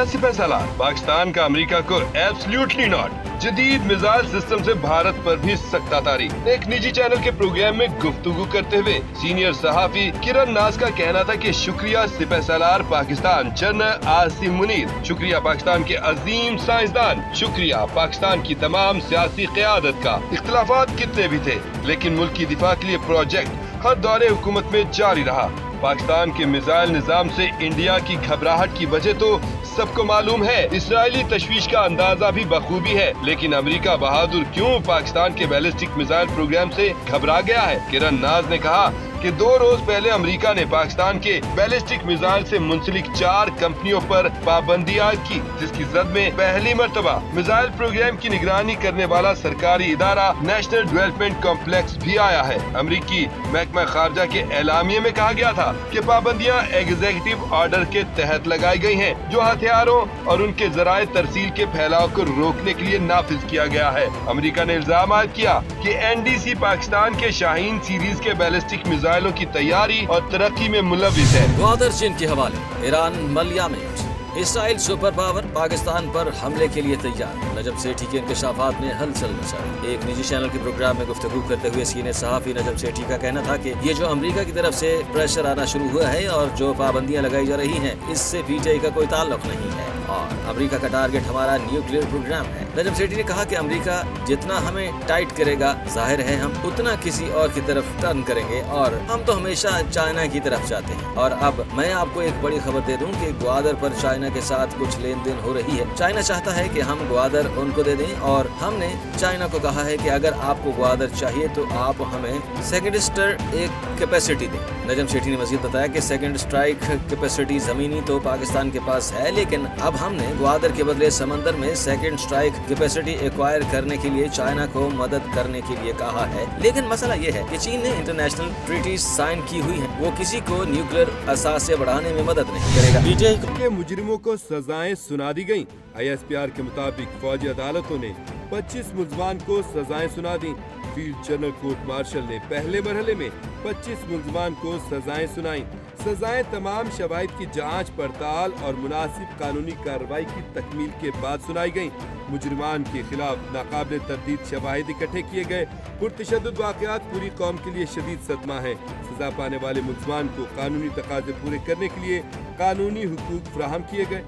शुक्रिया सिपह सालार। पाकिस्तान का अमेरिका को एब्सोल्युटली नॉट। जदीद मिसाइल सिस्टम से भारत पर भी सख्तातारी। एक निजी चैनल के प्रोग्राम में गुफ्तगू करते हुए सीनियर सहाफी किरण नाज का कहना था कि शुक्रिया सिपह सालार पाकिस्तान जनरल आसिम मुनीर, शुक्रिया पाकिस्तान के अजीम साइंसदान, शुक्रिया पाकिस्तान की तमाम सियासी क़यादत का। इख्तिलाफात कितने भी थे लेकिन मुल्क की दिफा के लिए प्रोजेक्ट हर दौरे हुकूमत में जारी रहा। पाकिस्तान के मिसाइल निजाम से इंडिया की घबराहट की वजह तो सबको मालूम है। इसराइली तशवीश का अंदाजा भी बखूबी है, लेकिन अमेरिका बहादुर क्यों पाकिस्तान के बैलिस्टिक मिसाइल प्रोग्राम से घबरा गया है? किरण नाज ने कहा कि 2 रोज पहले अमेरिका ने पाकिस्तान के बैलिस्टिक मिसाइल से मुंसलिक 4 कंपनियों पर पाबंदी आयद की, जिसकी जद में पहली मर्तबा मिसाइल प्रोग्राम की निगरानी करने वाला सरकारी इदारा नेशनल डेवलपमेंट कॉम्प्लेक्स भी आया है। अमेरिकी महकमा खारजा के एलामिये में कहा गया था कि पाबंदियां एग्जीक्यूटिव ऑर्डर के तहत लगाई गई हैं, जो हथियारों और उनके जराए तरसील के फैलाव को रोकने के लिए नाफिज किया गया है। अमेरिका ने इल्जाम आयद किया कि एनडीसी पाकिस्तान के शाहीन सीरीज के बैलिस्टिक मिसाइलों की तैयारी और तरक्की में मुलविस है। ग्वादर चीन के हवाले। ईरान मलिया में इसराइल सुपर पावर पाकिस्तान पर हमले के लिए तैयार। नजम सेठी के इंकशाफात ने हलचल मचाई। एक निजी चैनल के प्रोग्राम में गुफ्तगू करते हुए सीनियर सहाफी नजम सेठी का कहना था कि ये जो अमेरिका की तरफ से प्रेशर आना शुरू हुआ है और जो पाबंदियां लगाई जा रही हैं, इससे पीटीआई का कोई ताल्लुक नहीं है और अमेरिका का टारगेट हमारा न्यूक्लियर प्रोग्राम है। नजम सेठी ने कहा कि अमेरिका जितना हमें टाइट करेगा, जाहिर है हम उतना किसी और की तरफ टर्न करेंगे और हम तो हमेशा चाइना की तरफ जाते हैं। और अब मैं आपको एक बड़ी खबर दे दूं कि ग्वादर पर चाइना के साथ कुछ लेन देन हो रही है। चाइना चाहता है कि हम ग्वादर उनको दे दें और हमने चाइना को कहा है कि अगर आपको ग्वादर चाहिए तो आप हमें सेकंड स्ट्राइक एक कैपेसिटी दें। नजम सेठी ने मजीद बताया कि सेकंड स्ट्राइक कैपेसिटी जमीनी तो पाकिस्तान के पास है, लेकिन अब हमने ग्वादर के बदले समंदर में सेकंड स्ट्राइक कैपेसिटी एक्वायर करने के लिए चाइना को मदद करने के लिए कहा है। लेकिन मसला ये है कि चीन ने इंटरनेशनल ट्रीटी साइन की हुई है, वो किसी को न्यूक्लियर असासे बढ़ाने में मदद नहीं करेगा। पीटीआई के मुजरिमों को सजाएं सुना दी गयी। ISPR के मुताबिक फौजी अदालतों ने 25 मुल्जमान को सजाएं सुना दी। फील्ड जनरल कोर्ट मार्शल ने पहले मरहले में 25 मुल्जमान को सजाएं सुनाई। सजाएं तमाम शवाहिद की जांच पड़ताल और मुनासिब कानूनी कार्रवाई की तकमील के बाद सुनाई गयी। मुजरिमान के खिलाफ नाकाबिल तरदीद शवाहिद इकट्ठे किए गए। पुरतशद्दुद वाक़यात पूरी कौम के लिए शदीद सदमा है। सजा पाने वाले मुल्जमान को कानूनी तकाज़े पूरे करने के लिए कानूनी हुकूक फराहम किए गए।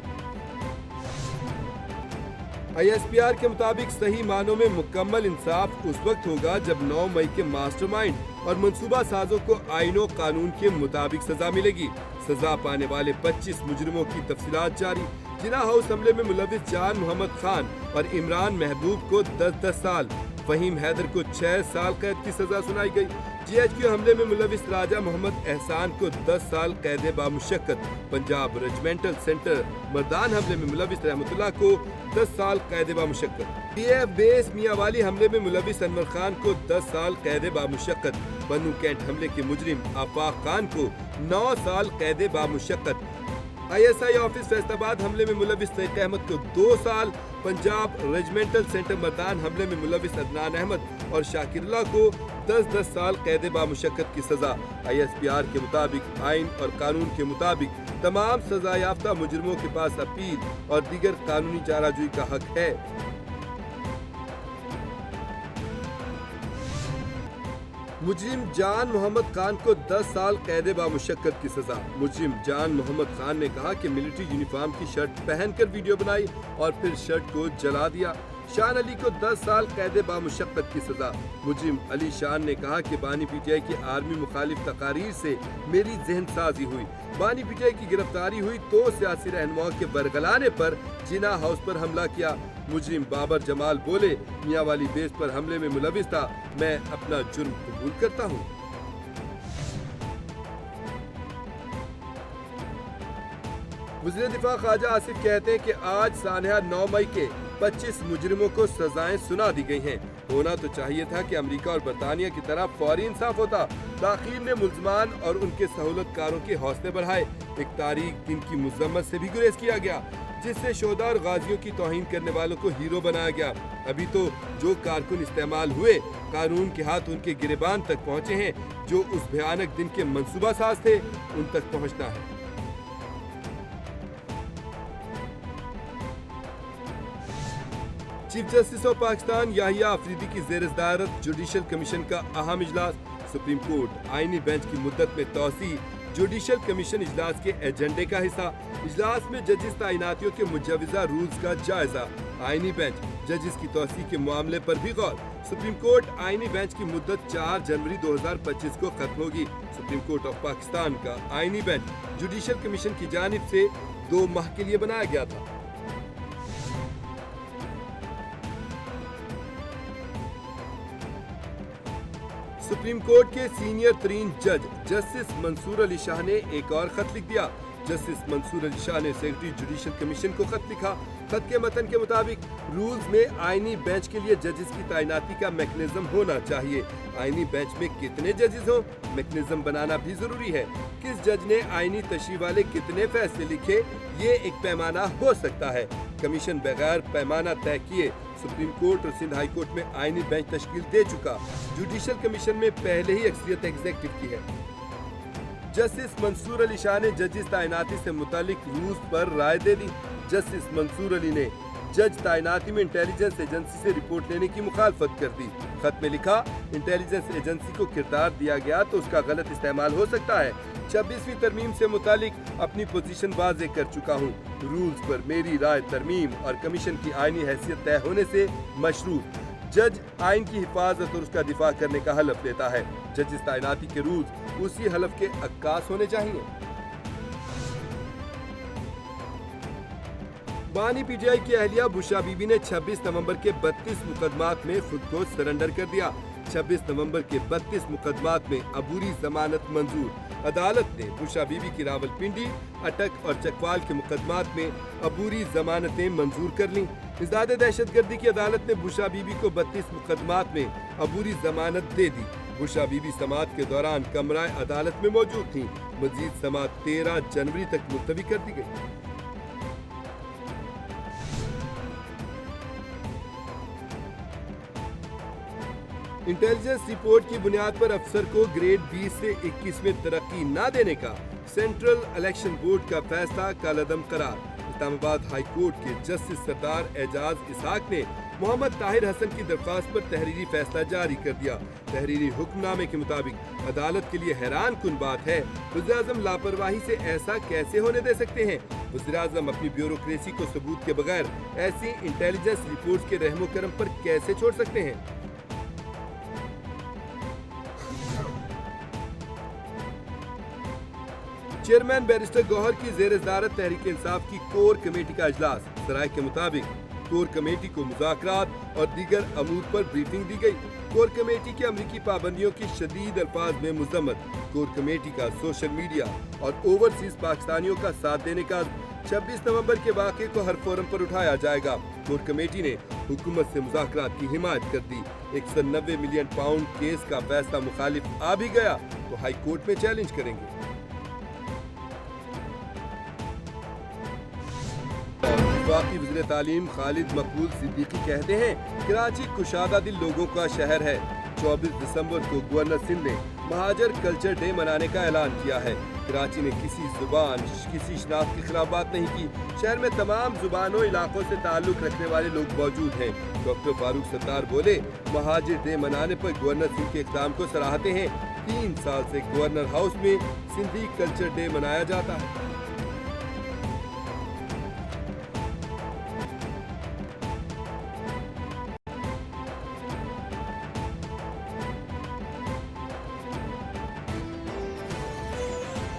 ISPR के मुताबिक सही मानों में मुकम्मल इंसाफ उस वक्त होगा जब 9 मई के मास्टरमाइंड और मंसूबा साजों को आईनो कानून के मुताबिक सजा मिलेगी। सजा पाने वाले 25 मुजरिमों की तफसीलात जारी। जिना हाउस हमले में मुलविस जान मोहम्मद खान और इमरान महबूब को 10-10 साल, फहीम हैदर को 6 साल कैद की सजा सुनाई गई। GHQ हमले में मुलविस राजा मोहम्मद एहसान को 10 साल कैद बामुशक्कत। पंजाब रेजिमेंटल सेंटर मर्दान हमले में मुलविस रहमतुल्लाह को 10 साल कैद बामुशक्कत। PF बेस मियांवाली हमले में मुलविस अनवर खान को 10 साल कैद बामुशक्कत। बनू कैंट हमले के मुजरिम आफाक खान को 9 साल कैद बामुशक्कत। ISI ऑफिस फैसलाबाद हमले में मुलविस सईद अहमद को 2 साल। पंजाब रेजिमेंटल सेंटर मर्दान हमले में मुलविस अदनान अहमद और शाकिरुल्लाह को 10-10 साल कैद बामुशक्कत की सजा। ISPR के मुताबिक आइन और कानून के मुताबिक तमाम सजा याफ्ता मुजरिमों के पास अपील और दीगर कानूनी चाराजोई का हक है। मुजरिम जान मोहम्मद खान को 10 साल कैद बामुशक्कत की सजा। मुजरिम जान मोहम्मद खान ने कहा कि मिलिट्री यूनिफॉर्म की शर्ट पहनकर वीडियो बनाई और फिर शर्ट को जला दिया। शान अली को 10 साल कैद बामुशक्कत की सजा। मुजरिम अली शान ने कहा कि बानी PTI की आर्मी मुखालिफ तकारीर से मेरी जहन साजी हुई। बानी PTI की गिरफ्तारी हुई तो सियासी रहनुमाओं के बरगलाने पर जिना हाउस पर हमला किया। मुजरिम बाबर जमाल बोले, मियांवाली बेस पर हमले में मुलविस था, मैं अपना जुर्म कबूल करता हूँ। वज़ीर दिफा ख्वाजा आसिफ कहते हैं कि आज सानहा 9 मई के 25 मुजरिमों को सजाएं सुना दी गई हैं। होना तो चाहिए था कि अमेरिका और बरतानिया की तरह फौरी इंसाफ होता। ताखीर ने मुल्जमान और उनके सहूलतकारों के हौसले बढ़ाए। एक तारीख दिन की मुज़म्मत से भी गुरेज किया गया, जिससे शोधा और गाजियों की तौहीन करने वालों को हीरो बनाया गया। अभी तो जो कारकुन इस्तेमाल हुए कानून के हाथ उनके गिरेबान तक पहुँचे हैं। जो उस भयानक दिन के मंसूबा साज थे उन तक पहुँचना है। Chief justice of Pakistan Yahya Afridi की ज़ेर सदारत जुडिशल कमीशन का अहम इजलास। सुप्रीम कोर्ट आईनी बेंच की मुद्दत में तोसी। जुडिशल कमीशन इजलास के एजेंडे का हिस्सा। इजलास में जजिस तैनातियों के मुजव्वज़ा रूल्स का जायजा। आईनी बेंच जजिस की तोसी के मामले पर भी गौर। सुप्रीम कोर्ट आईनी बेंच की मुद्दत 4 जनवरी 2025 को खत्म होगी। सुप्रीम कोर्ट ऑफ पाकिस्तान का आईनी बेंच जुडिशल कमीशन की जानिब से 2 माह के लिए बनाया गया था। सुप्रीम कोर्ट के सीनियर तरीन जज जस्टिस मंसूर अली शाह ने एक और खत लिख दिया। जस्टिस मंसूर अली शाह ने सेक्रेटरी जुडिशल कमीशन को खत लिखा। खत के मतन के मुताबिक रूल्स में आईनी बेंच के लिए जजेस की तैनाती का मैकेनिज्म होना चाहिए। आईनी बेंच में कितने जजेस हों, मैकेनिज्म बनाना भी जरूरी है। किस जज ने आईनी तशरीह वाले कितने फैसले लिखे, ये एक पैमाना हो सकता है। कमीशन बगैर पैमाना तय किए सुप्रीम कोर्ट और सिंध हाई कोर्ट में आईनी बेंच तश्कील दे चुका। जुडिशल कमीशन में पहले ही अक्सरियत एग्जीक्यूटिव की है। जस्टिस मंसूर अली शाह ने जजिस तैनाती से मुतालिक रूल्स पर राय दे दी। जस्टिस मंसूर अली ने जज तैनाती में इंटेलिजेंस एजेंसी से रिपोर्ट लेने की मुखालफत कर दी। खत में लिखा, इंटेलिजेंस एजेंसी को किरदार दिया गया तो उसका गलत इस्तेमाल हो सकता है। 26वीं तरमीम से मुतालिक अपनी पोजीशन वाजे कर चुका हूँ। रूल्स पर मेरी राय तरमीम और कमीशन की आईनी हैसियत तय होने से मशरूत। जज आइन की हिफाजत और उसका दिफा करने का हलफ लेता है। जजिस तैनाती के रूल्स उसी हलफ के अक्कास होने चाहिए। बानी पीटीआई की अहलिया बुशरा बीबी ने 26 नवंबर के 32 मुकदमात में खुद को सरेंडर कर दिया। 26 नवंबर के 32 मुकदमात में अबूरी जमानत मंजूर। अदालत ने बुशरा बीबी की रावलपिंडी, अटक और चकवाल के मुकदमात में अबूरी जमानतें मंजूर कर लीं। इज़ाद दहशतगर्दी की अदालत ने बुशरा बीबी को 32 मुकदमात में अबूरी जमानत दे दी। बुशरा बीबी समाअत के दौरान कमराए अदालत में मौजूद थीं। मजीद समाअत 13 जनवरी तक मुलतवी कर दी गई। इंटेलिजेंस रिपोर्ट की बुनियाद पर अफसर को ग्रेड 20 से 21 में तरक्की न देने का सेंट्रल इलेक्शन बोर्ड का फैसला कलअदम करार। इस्लामाबाद हाई कोर्ट के जस्टिस सरदार एजाज इसहाक ने मोहम्मद ताहिर हसन की दरख्वास्त पर तहरीरी फैसला जारी कर दिया। तहरीरी हुक्मनामे के मुताबिक अदालत के लिए हैरान कुन बात है, वज़ीर-ए-आज़म लापरवाही से ऐसा कैसे होने दे सकते हैं। वज़ीर-ए-आज़म अपनी ब्यूरोक्रेसी को सबूत के बगैर ऐसी इंटेलिजेंस रिपोर्ट्स के रहमो करम पर कैसे छोड़ सकते हैं। चेयरमैन बैरिस्टर गौहर की ज़ेर सदारत तहरीक इंसाफ की कोर कमेटी का इजलास। सराय के मुताबिक कोर कमेटी को मुज़ाकरात और दीगर अमूर पर ब्रीफिंग दी गई। कोर कमेटी की अमरीकी पाबंदियों की शदीद अल्फाज में मुज़म्मत। कोर कमेटी का सोशल मीडिया और ओवरसीज पाकिस्तानियों का साथ देने का 26 नवंबर के वाक़े को हर फोरम पर उठाया जाएगा। कोर कमेटी ने हुकूमत से मुज़ाकरात की हिमायत कर दी। 190 मिलियन पाउंड केस का फैसला मुखालिफ आ भी गया तो हाई कोर्ट में चैलेंज करेंगे। वफाकी वज़ीर तालीम खालिद मकबूल सिद्दीकी कहते हैं, कराची कुशादा दिल लोगों का शहर है। 24 दिसंबर को गवर्नर सिंध ने महाजर कल्चर डे मनाने का ऐलान किया है। कराची ने किसी जुबान, किसी शनाख्त की खिलाफ बात नहीं की। शहर में तमाम जुबानों इलाकों से ताल्लुक रखने वाले लोग मौजूद हैं। डॉक्टर फारूक सत्तार बोले, महाजर डे मनाने पर गवर्नर सिंध के इक़दाम को सराहते हैं। 3 साल से गवर्नर हाउस में सिंधी कल्चर डे मनाया जाता है।